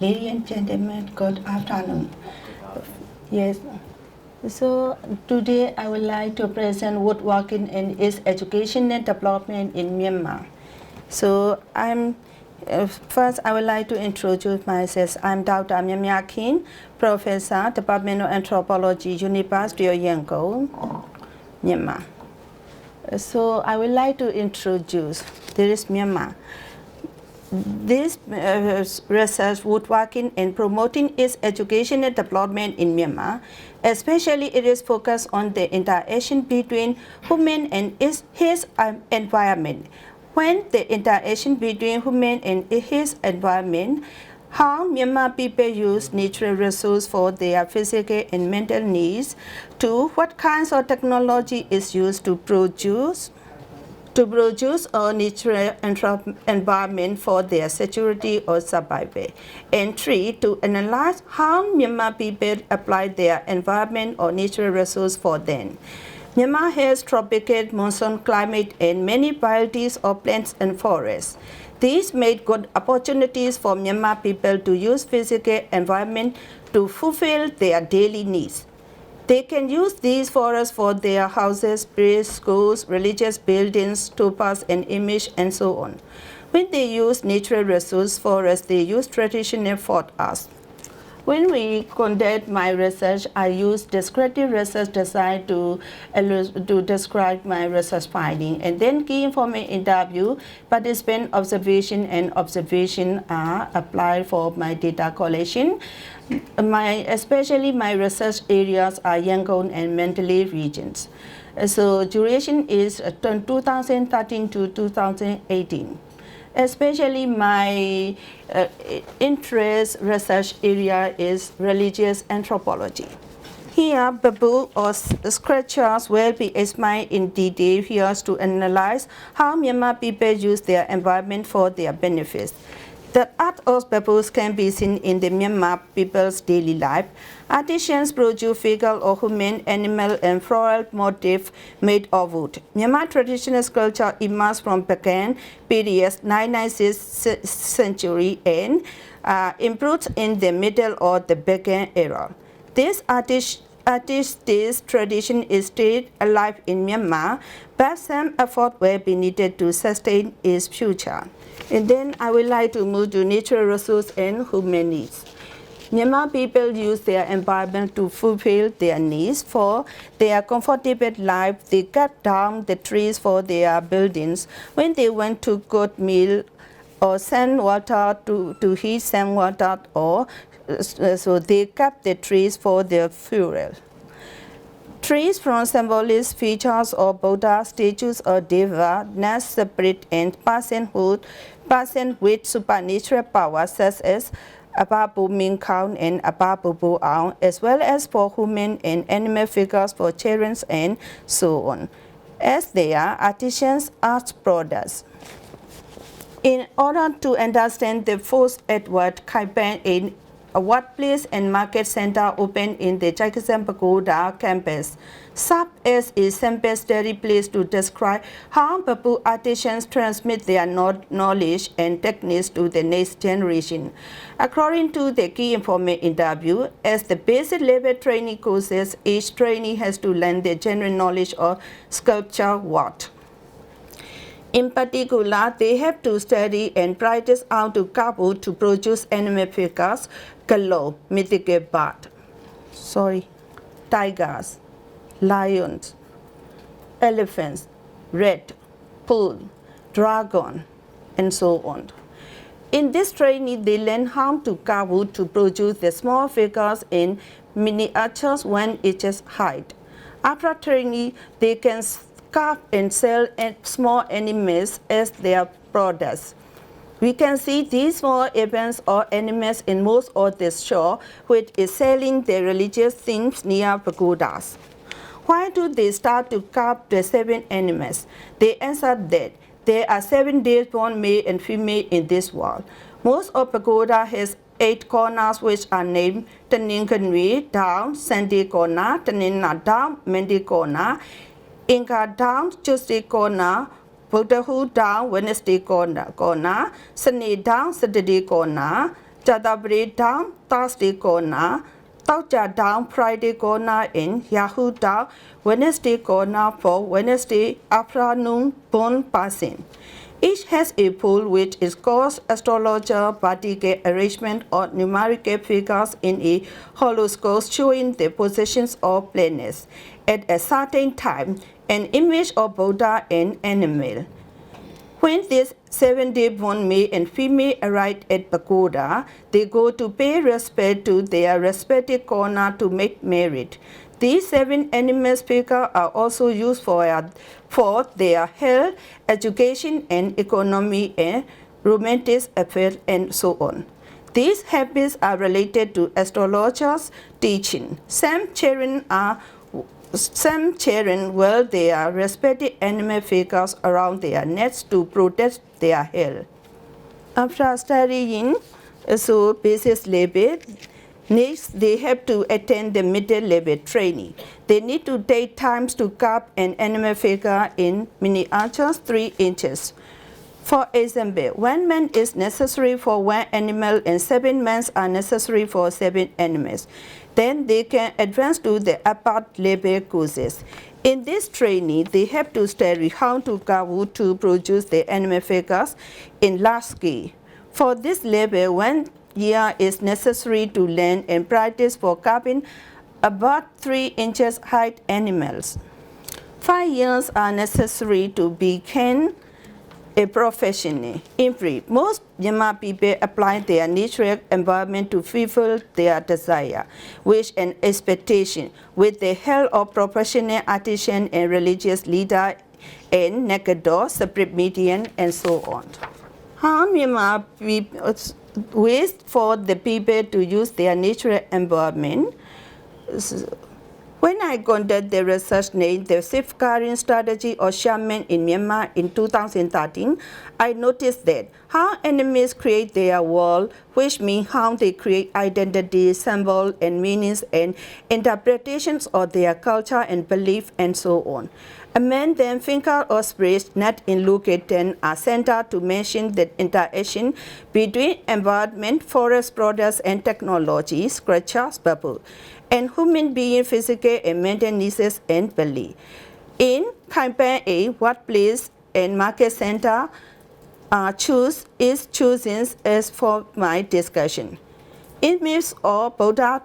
Ladies and gentlemen, good afternoon. Yes. So today I would like to present woodworking and its educational development in Myanmar. So first I would like to introduce myself. I'm Dr. Mya Mya Khin, Professor, Department of Anthropology, University of Yangon, Myanmar. So I would like to introduce, there is Myanmar. This research woodworking and promoting its educational development in Myanmar, especially it is focused on the interaction between human and his environment. When the interaction between human and his environment, how Myanmar people use natural resources for their physical and mental needs, to what kinds of technology is used to produce a natural environment for their security or survival. And 3, to analyze how Myanmar people apply their environment or natural resources for them. Myanmar has tropical monsoon climate and many varieties of plants and forests. These made good opportunities for Myanmar people to use physical environment to fulfill their daily needs. They can use these forests for their houses, bridges, schools, religious buildings, stupas and image, and so on. When they use natural resource forests, they use traditional fort arts. When we conduct my research, I use descriptive research design to describe my research finding, and then key informant interview, participant observation, and observation are applied for my data collection. Especially my research areas are Yangon and Mandalay regions. So duration is 2013 to 2018. Especially my interest research area is religious anthropology. Here, bamboo or sculptures will be examined in detail here to analyze how Myanmar people use their environment for their benefits. The art of bamboos can be seen in the Myanmar people's daily life. Artisans produce figures of human, animal, and floral motifs made of wood. Myanmar traditional sculpture emerged from Bagan period 9th century and improved in the middle of the Bagan era. This artistic tradition is still alive in Myanmar, but some effort will be needed to sustain its future. And then I would like to move to natural resources and human needs. Myanmar people use their environment to fulfill their needs. For their comfortable life, they cut down the trees for their buildings. When they want to cook meal or send water to heat some water, or so they cut the trees for their fuel. Trees from symbolic features of Buddha, statues of Deva, nest spirit, and person with supernatural powers such as Ababu Minkau and Ababu Buang, as well as for human and animal figures for children and so on, as they are artisans' art products. In order to understand the first Edward campaign in a workplace and market center opened in the Jaikishan Pagoda campus, served as a exemplary place to describe how bamboo artisans transmit their knowledge and techniques to the next generation. According to the key informant interview, as the basic level training courses, each trainee has to learn the general knowledge of sculpture work. In particular, they have to study and practice how to carve wood to produce animal figures, gallo, mythical bird, tigers, lions, elephants, rat, bull, dragon, and so on. In this training, they learn how to carve wood to produce the small figures in miniatures 1 inch height. After training, they can carve and sell small animals as their products. We can see these small events or animals in most of the shore, which is selling the religious things near pagodas. Why do they start to carve the 7 animals? They answer that there are 7 days born male and female in this world. Most of pagoda has 8 corners, which are named Taninkanui down, Sunday corner, Tanina down, Monday corner, Inca down, Tuesday corner, Buddhahood down, Wednesday corner, Sunday down, Saturday corner, Chadabri down, Thursday corner, Taucha down, Friday corner in Yahoo down, Wednesday corner for Wednesday afternoon bone passing. Each has a pole which is called astrologer, particle arrangement or numerical figures in a horoscope showing the positions of planets. At a certain time, an image of Buddha and animal. When this 7-day born male and female arrive at pagoda, they go to pay respect to their respective corner to make merit. These 7 animal figures are also used for their health, education, and economy, and romantic affairs, and so on. These habits are related to astrologers' teaching. Some children wear their respective animal figures around their necks to protect their health. After studying basic level, next they have to attend the middle level training. They need to take time to carve an animal figure in miniatures 3 inches. For example, 1 month is necessary for 1 animal and 7 months are necessary for 7 animals. Then they can advance to the upper level courses. In this training, they have to study how to carve wood to produce the animal figures in large scale. For this level, 1 year is necessary to learn and practice for carving about 3 inches height animals. 5 years are necessary to become a professional. In brief, most Myanmar people apply their natural environment to fulfill their desire, wish, and expectation with the help of professional artisan and religious leader and Nakador, separate median, and so on. How Myanmar ways for the people to use their natural environment? When I conducted the research named the Safeguarding Strategy of Shaman in Myanmar in 2013, I noticed that how enemies create their world, which means how they create identity, symbols, and meanings and interpretations of their culture and belief, and so on. Among them, finger or spirits not in located are centered to mention the interaction between environment, forest products, and technology, scriptures, bubble, and human being physical and mental needs and belief. In campaign A, what place and market center is chosen as for my discussion. Images of Buddha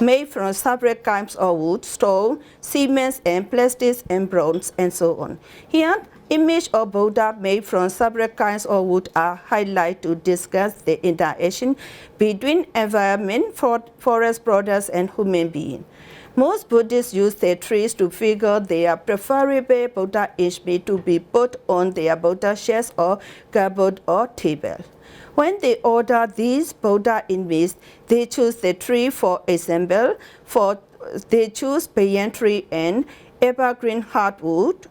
made from several kinds of wood, stone, cement, and plastics and bronze, and so on. Here, images of Buddha made from several kinds of wood are highlighted to discuss the interaction between environment, forest products, and human beings. Most Buddhists use their trees to figure their preferable Buddha image to be put on their Buddha chairs or cupboard or table. When they order these Buddha images, they choose the tree. For example, they choose banyan tree and evergreen hardwood,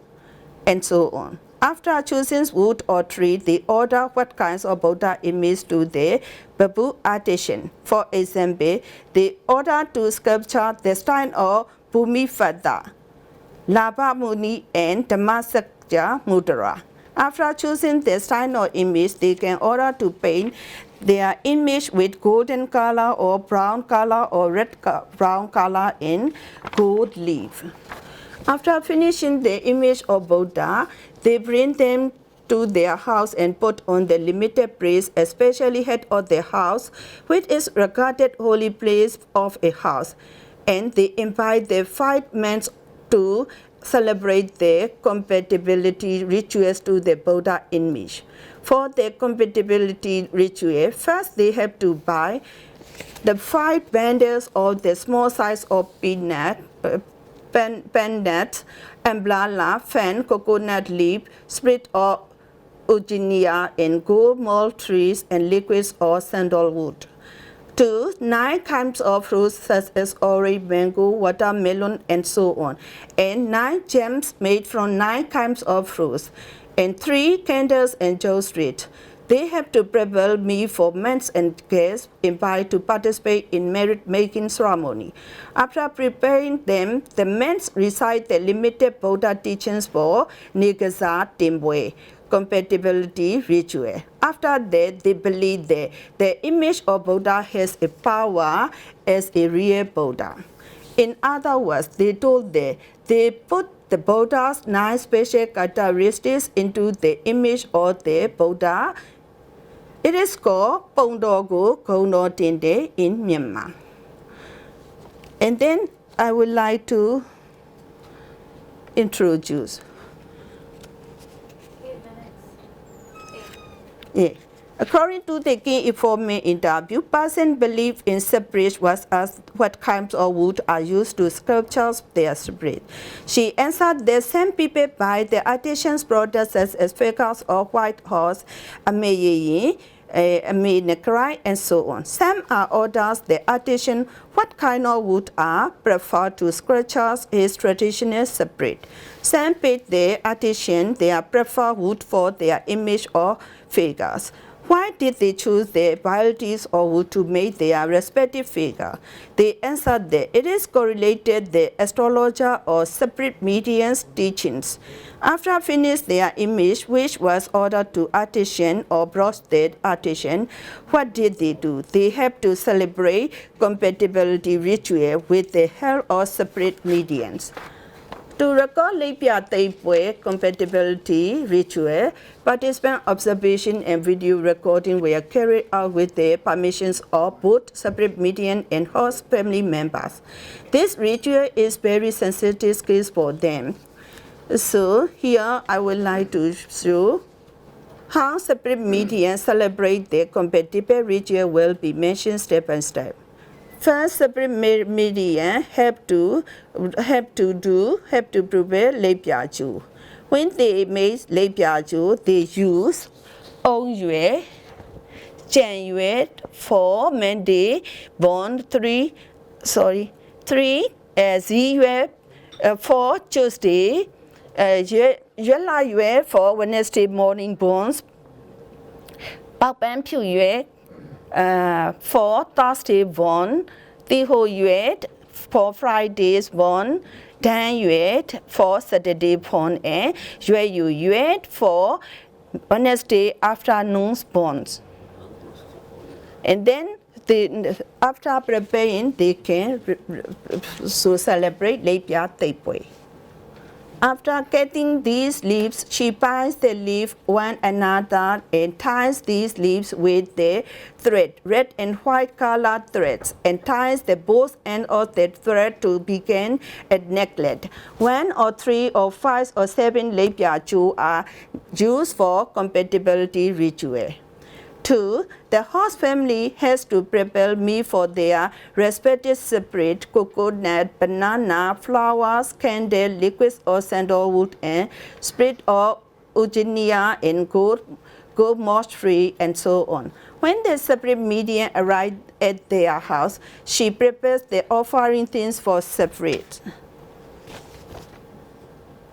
and so on. After choosing wood or tree, they order what kinds of Buddha image do they bamboo artisan. For example, they order to sculpture the style of Bhumifada, Lava Muni, and Dhammasakya Mudra. After choosing the style or image, they can order to paint their image with golden color or brown color or red-brown color in gold leaf. After finishing the image of Buddha, they bring them to their house and put on the limited place, especially head of the house, which is regarded holy place of a house. And they invite the 5 men to celebrate their compatibility rituals to the Buddha image. For the compatibility ritual, first they have to buy the 5 bundles of the small size of peanut, peanut, umbrella, fan, coconut leaf, split or eugenia, and gold mold trees and liquids or sandalwood. 2. 9 kinds of fruits such as orange, mango, watermelon, and so on. And 9 gems made from 9 kinds of fruits. And 3 candles and jewelry. They have to prepare me for months and guests invited to participate in merit-making ceremony. After preparing them, the men recite the limited Buddha teachings for Nigasa Timbwe, compatibility ritual. After that, they believe that the image of Buddha has a power as a real Buddha. In other words, they told that they put the Buddha's 9 special characteristics into the image of the Buddha. It is called Pongdogo Kono Tinde in Myanmar. And then I would like to introduce. 8 minutes. 8. Yeah. According to the key informant interview, person believed in spirit was asked what kinds of wood are used to sculpture their spirit. She answered that some people buy the artisan's products such as figures of white horse, ameyi, amenekrai, and so on. Some are orders the artisan what kind of wood are preferred to sculpture his traditional spirit. Some paid the artisan their preferred wood for their image or figures. Why did they choose the varieties of wood to make their respective figure? They answered that it is correlated the astrologer or spirit medium's teachings. After finished their image, which was ordered to artisan or bronze-state artisan, what did they do? They have to celebrate compatibility ritual with the help of spirit mediums. To record leik compatibility ritual, participant observation and video recording were carried out with the permissions of both spirit medium and host family members. This ritual is very sensitive case for them. So here I would like to show how spirit medium celebrate their compatible ritual will be mentioned step by step. First, spirit medium have to prepare leik pyar. When they make leik pyar, they use ong yue, jan yue, 4 Monday, born 3, zi yue, 4 Tuesday, yue la yue for Wednesday morning borns, bak ban piu yue, for Thursday born, Tiho Yuet for Fridays born, Dan Yuet for Saturday born, and Yue Yuet for Wednesday afternoons born. And then after preparing, they can celebrate leik pyar. After getting these leaves, she binds the leaf one another and ties these leaves with the thread, red and white colored threads, and ties the both ends of the thread to begin a necklace. 1 or 3 or 5 or 7 leik pyar are used for compatibility ritual. 2. The host family has to prepare meat for their respective spirit, coconut, banana, flowers, candle, liquids or sandalwood, and spirit of eugenia and gold moss tree, and so on. When the spirit medium arrives at their house, she prepares the offering things for spirit.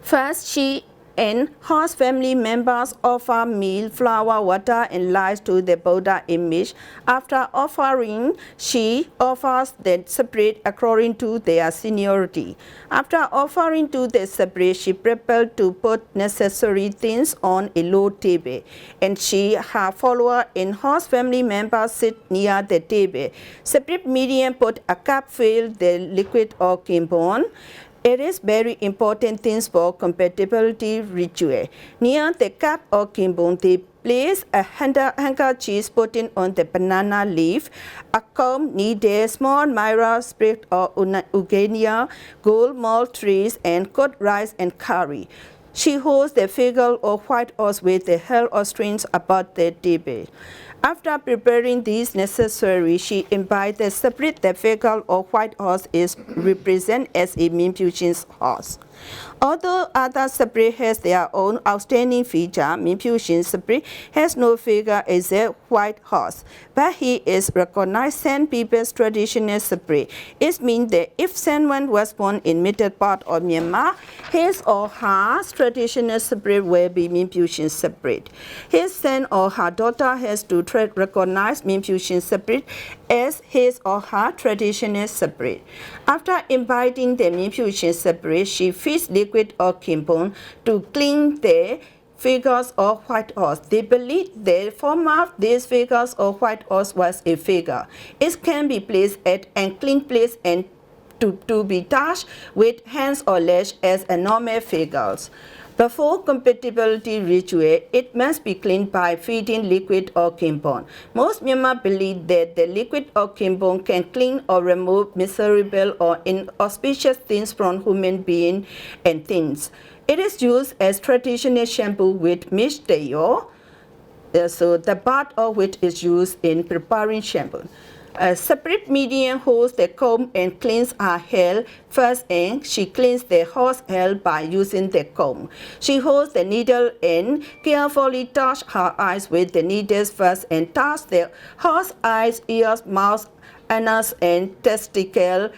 First, she and host family members offer meal, flour, water, and lights to the Buddha image. After offering, she offers the spirit according to their seniority. After offering to the spirit, she prepares to put necessary things on a low table, and her follower and host family members sit near the table. Spirit medium put a cup filled the liquid or kimbon. It is very important things for compatibility ritual. Near the cup or kimbon, they place a handkerchief putting on the banana leaf, a comb, needle, small myra, sprig or eugenia, gold mold trees, and cooked rice and curry. She holds the figure of white horse with the help of strings about the table. After preparing these necessary, she invites the spirit. The figure of white horse is represented as a Minpushin's horse. Although other spirit has their own outstanding feature, Minpushin's spirit has no figure as a white horse, but he is recognized San people's traditional spirit. It means that if someone was born in middle part of Myanmar, his or her traditional spirit will be Minpushin's spirit. His son or her daughter has to recognize Minpushin's spirit as his or her traditional spirit. After inviting the Minpushin spirit, she feeds liquid or kimbon to clean the figures or white horse. They believe the form of these figures or white horse was a figure. It can be placed at an clean place and to be touched with hands or legs as a normal figures. Before compatibility ritual, it must be cleaned by feeding liquid or kimbon. Most Myanmar believe that the liquid or kimbon can clean or remove miserable or inauspicious things from human beings and things. It is used as traditional shampoo with mishtayo, so the part of which is used in preparing shampoo. A separate medium holds the comb and cleans her hair first, and she cleans the horse hair by using the comb. She holds the needle and carefully touches her eyes with the needles first and touches the horse eyes, ears, mouth, anus, and testicle.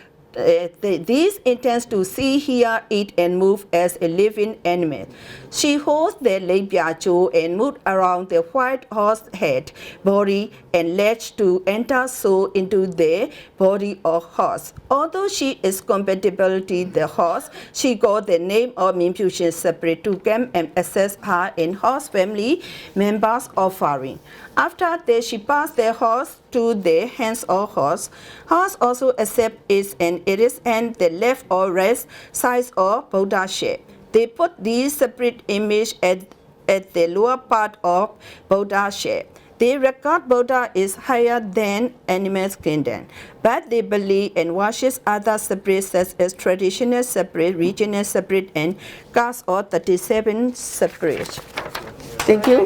These intends to see, hear, eat, and move as a living animal. She holds the labia jaw and moves around the white horse head, body, and legs to enter so into the body of horse. Although she is compatibility the horse, she got the name of Mimpusion separate to come and assess her in horse family members offering. After that, she passed the horse to the hands of horse. Horse also accept it and it is and the left or right side of Buddha shape. They put these separate image at the lower part of Buddha shape. They regard Buddha is higher than animals kingdom, but they believe and worship other separate such as traditional separate, regional separate, and caste or 37 separate. Thank you.